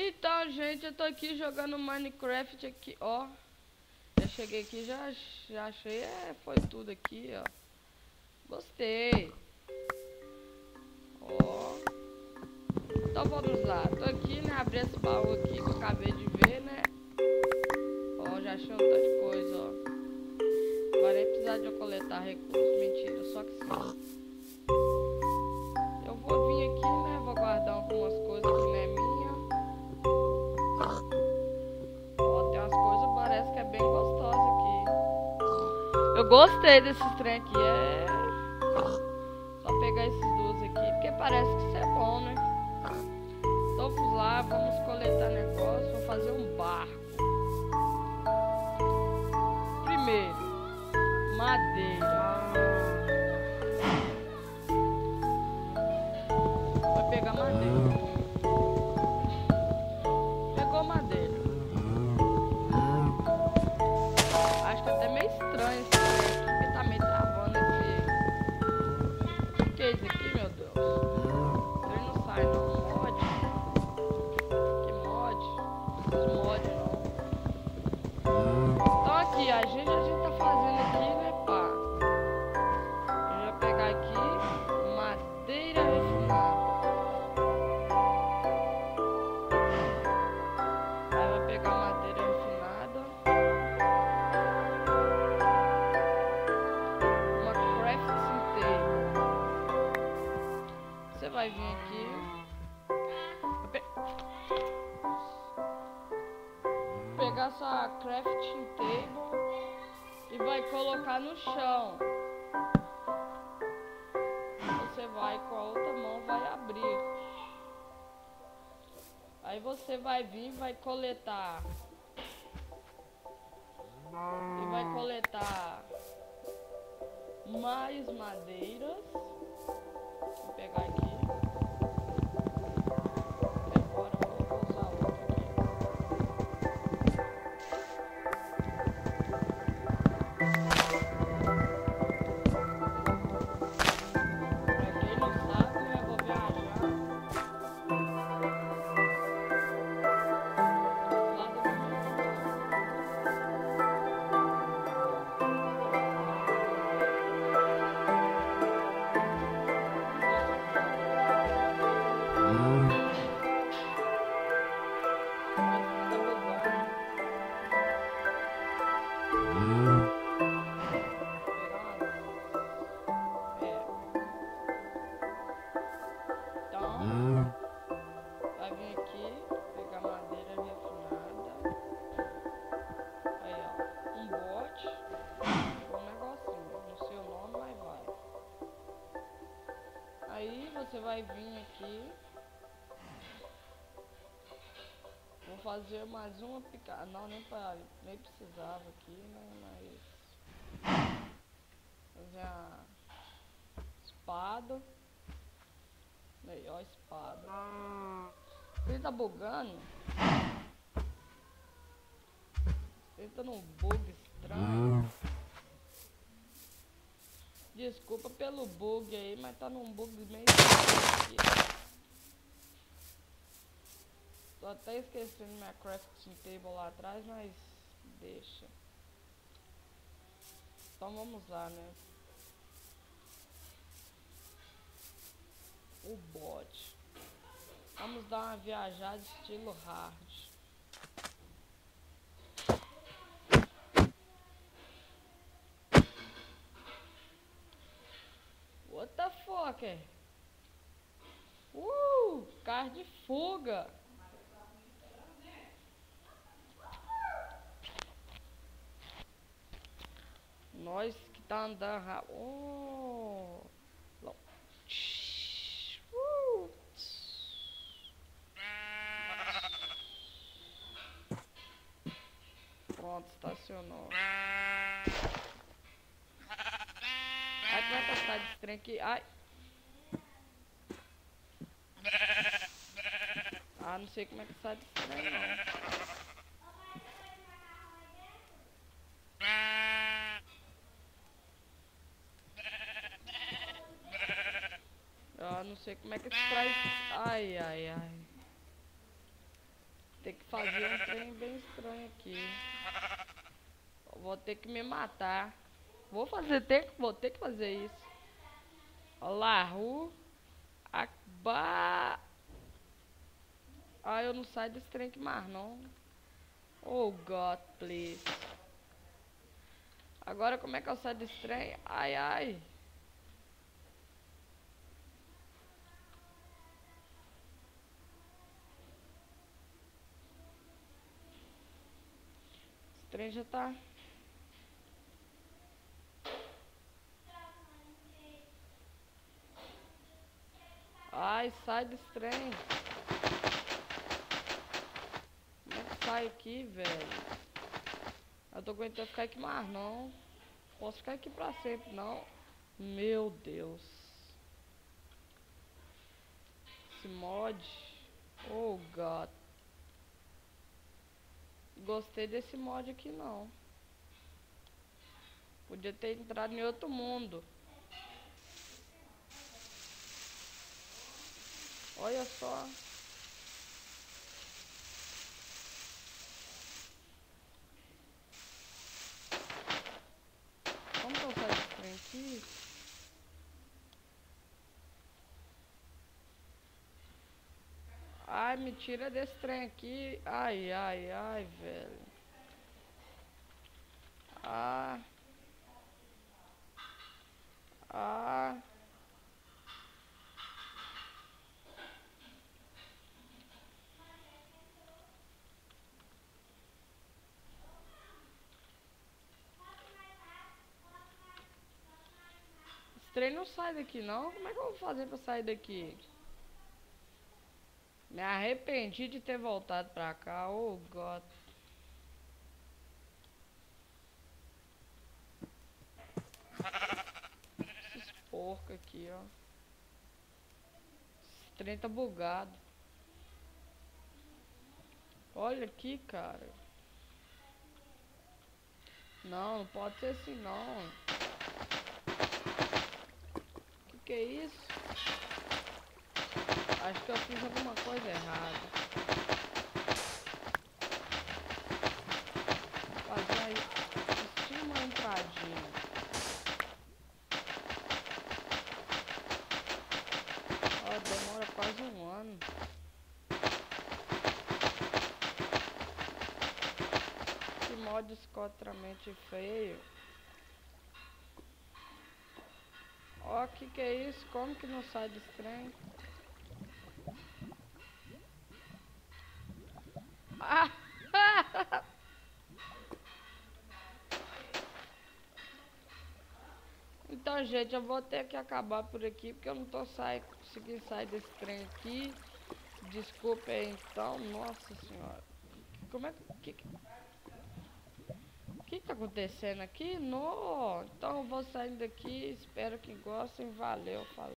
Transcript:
Então, gente, eu tô aqui jogando Minecraft aqui, ó. Já cheguei aqui, já achei, foi tudo aqui, ó. Gostei. Ó. Então vamos lá. Tô aqui, né, abri esse baú aqui que eu acabei de ver, né. Ó, já achei um tanto de coisa, ó. Agora nem precisar de eu coletar recursos, mentira, só que sim. Eu vou vir aqui, né, vou guardar algumas coisas que não é minha. Ó, tem umas coisas, parece que é bem gostosa aqui. Eu gostei desses trem aqui, só pegar esses duas aqui, porque parece que isso é bom, né? Então vamos lá, vamos coletar negócio, vou fazer um barco. Primeiro, madeira. Vai pegar madeira. Pegou madeira. Acho que até meio estranho esse trem aqui, porque tá meio travando esse... O que é isso aqui, meu Deus? O trem não sai não, mod. Que mod? Não preciso de mod não. Então aqui, a gente tá fazendo aqui, né, pá. Eu já vou pegar aqui madeira refinada. Aí vai pegar madeira refinada. Uma crafting table. Você vai vir aqui. Pegar essa crafting table e vai colocar no chão. Você vai com a outra mão, vai abrir. Aí você vai vir, vai coletar. E vai coletar mais madeiras. Vou pegar aqui. Agora eu vou usar outro aqui. Pra quem não sabe, né, eu vou viajar. Lá do meu Então, vai vir aqui, pegar madeira refinada. Aí, ó, um bote, um negocinho, não sei o nome, mas vai. Aí você vai vir aqui. Vou fazer mais uma picada. Não, nem precisava aqui, né? Mas fazer a espada. Aí, ó, a espada. Ele tá bugando. Ele tá num bug estranho. Desculpa pelo bug aí, mas tá num bug meio estranho aqui. Tô até esquecendo minha crafting table lá atrás, mas deixa. Então vamos lá, né? O bot. Vamos dar uma viajada estilo hard. What the fuck? Carro de fuga. Nós que tá andando rápido. Pronto, estacionou. Ai, tu vai passar desse trem aqui. Ai. Ah, não sei como é que sai desse trem, não. Ah, não sei como é que traz. Ai, ai, ai. fazia um trem bem estranho aqui. Eu vou ter que me matar. Vou ter que fazer isso. Allahu Akbar. Ah, eu não saio desse trem aqui mais não. Oh God, please. Agora como é que eu saio desse trem? Ai, ai. Esse trem já tá... Ai, sai desse trem. Como é que sai aqui, velho? Eu tô aguentando ficar aqui mais não. Posso ficar aqui pra sempre, não. Meu Deus. Esse mod. Oh God. Gostei desse mod aqui não. Podia ter entrado em outro mundo. Olha só. Como que eu saio desse trem aqui? Ai, me tira desse trem aqui. Ai, ai, ai, velho. Ah. Ah. Esse trem não sai daqui não. Como é que eu vou fazer pra sair daqui? Me arrependi de ter voltado pra cá. Oh God. Esses porcos aqui, ó. Esse trem tá bugado. Olha aqui, cara. Não, não pode ser assim não. Que é isso? Acho que eu fiz alguma coisa errada. Fazer aí. Tinha uma entradinha. Ó, demora quase um ano. Que mod escotramente feio. Ó, que é isso? Como que não sai desse trem? Ah! Então, gente, eu vou ter que acabar por aqui, porque eu não tô conseguindo sair desse trem aqui. Desculpa aí, então. Nossa senhora. Como é que... O que tá acontecendo aqui? Não. Então eu vou saindo daqui. Espero que gostem. Valeu, falou.